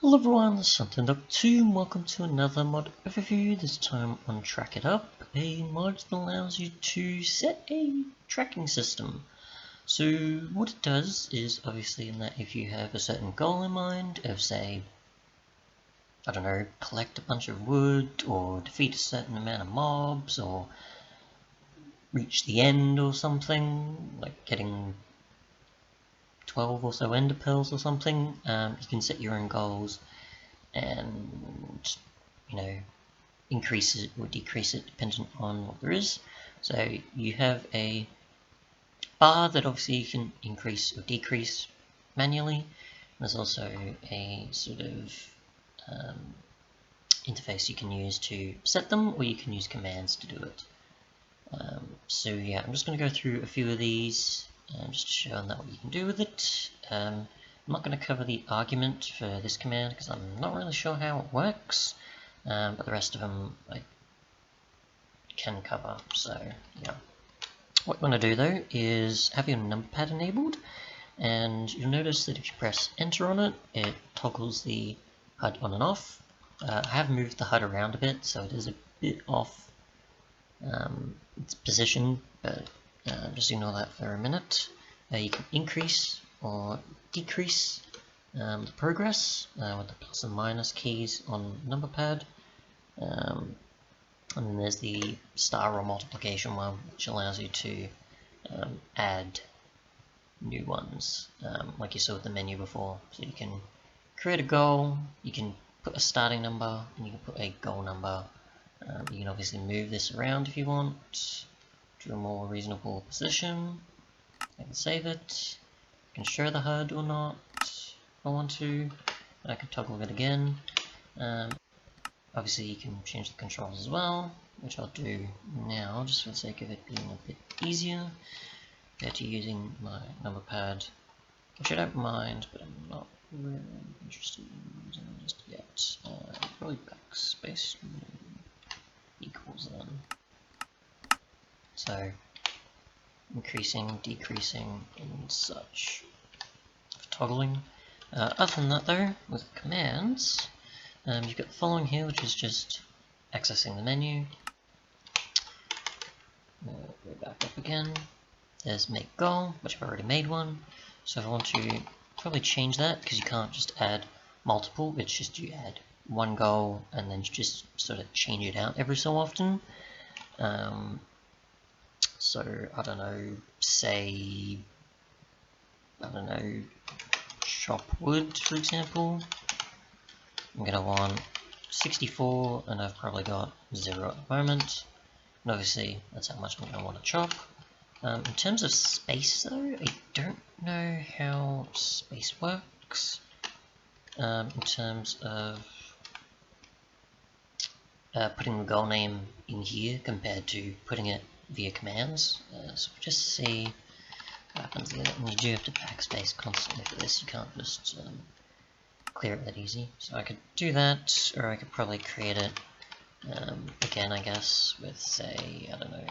Hello everyone, this is Something.2 and welcome to another mod overview, this time on Track It Up, a mod that allows you to set a tracking system. So what it does is obviously in that if you have a certain goal in mind of say, I don't know, collect a bunch of wood or defeat a certain amount of mobs or reach the end or something, like getting 12 or so ender pearls or something, you can set your own goals and increase it or decrease it depending on what there is. So you have a bar that obviously you can increase or decrease manually. There's also a sort of interface you can use to set them, or you can use commands to do it. So yeah, I'm just going to go through a few of these just to show that what you can do with it. I'm not going to cover the argument for this command because I'm not really sure how it works, but the rest of them I can cover. So yeah, what you want to do though is have your number pad enabled, and you'll notice that if you press enter on it, it toggles the HUD on and off. I have moved the HUD around a bit, so it is a bit off its position, but just ignore that for a minute. You can increase or decrease the progress with the plus and minus keys on number pad, and then there's the star or multiplication one, which allows you to add new ones, like you saw with the menu before. So you can create a goal, you can put a starting number, and you can put a goal number. You can obviously move this around if you want to a more reasonable position. I can save it. I can show the HUD or not if I want to. I can toggle it again. Obviously you can change the controls as well, which I'll do now just for the sake of it being a bit easier compared to using my number pad, which I don't mind, but I'm not really interested in using just yet. Probably backspace equals then. So increasing, decreasing, and such for toggling. Other than that though, with commands, you've got the following here, which is just accessing the menu. Go back up again. There's make goal, which I've already made one. So if I want to probably change that, because you can't just add multiple, it's just you add one goal and then you just sort of change it out every so often. So I don't know, say, chop wood for example. I'm gonna want 64 and I've probably got 0 at the moment, and obviously that's how much I'm gonna want to chop. In terms of space though, I don't know how space works in terms of putting the goal name in here compared to putting it via commands. So we'll just see what happens there, and you do have to backspace constantly for this, you can't just clear it that easy. So I could do that, or I could probably create it again, I guess, with say, I don't know,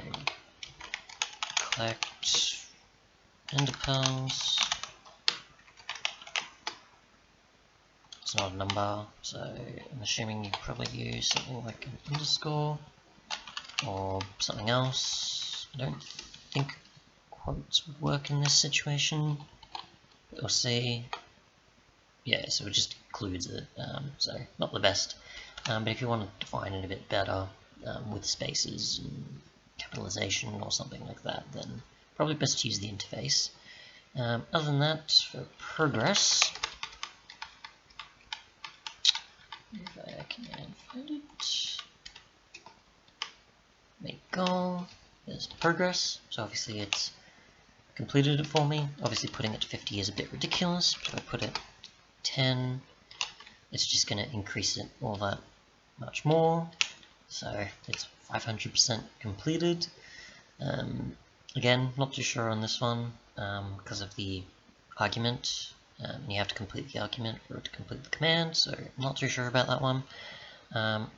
collect ender pearls. It's not a number, so I'm assuming you probably use something like an underscore or something else. I don't think quotes would work in this situation, but we'll see. Yeah, so it just includes it, so not the best. But if you want to define it a bit better with spaces and capitalization or something like that, then probably best to use the interface. Other than that, for progress, if I can find it, make goal, there's progress, so obviously it's completed it for me. Obviously putting it to 50 is a bit ridiculous, but if I put it 10, it's just going to increase it all that much more, so it's 500% completed. Again, not too sure on this one because of the argument. You have to complete the argument for it to complete the command, so I'm not too sure about that one.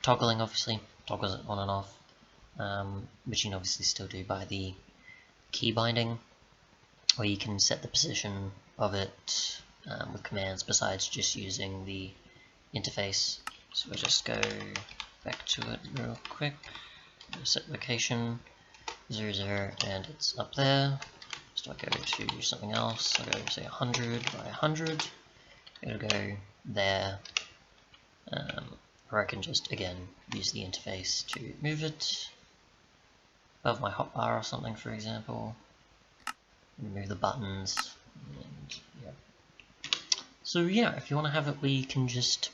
Toggling obviously toggles it on and off, which you can obviously still do by the key binding, or you can set the position of it with commands besides just using the interface. So we'll just go back to it real quick. Set location 0, 0, and it's up there. So I go to something else. I go say 100 by 100. It'll go there. Or I can just again use the interface to move it above my hotbar or something, for example. Remove the buttons. And, yeah. So yeah, if you want to have it where you can just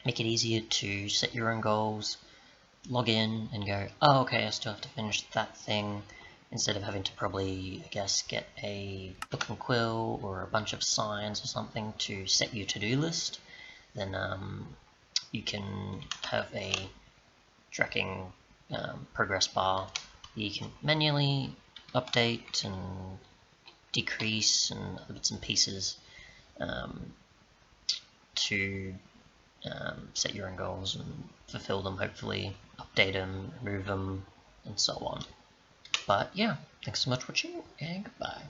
make it easier to set your own goals, log in and go, oh okay, I still have to finish that thing, instead of having to probably, I guess, get a book and quill or a bunch of signs or something to set your to-do list, then you can have a tracking progress bar that you can manually update and decrease and other bits and pieces to set your own goals and fulfill them, hopefully, update them, remove them, and so on. But yeah, thanks so much for watching, and goodbye.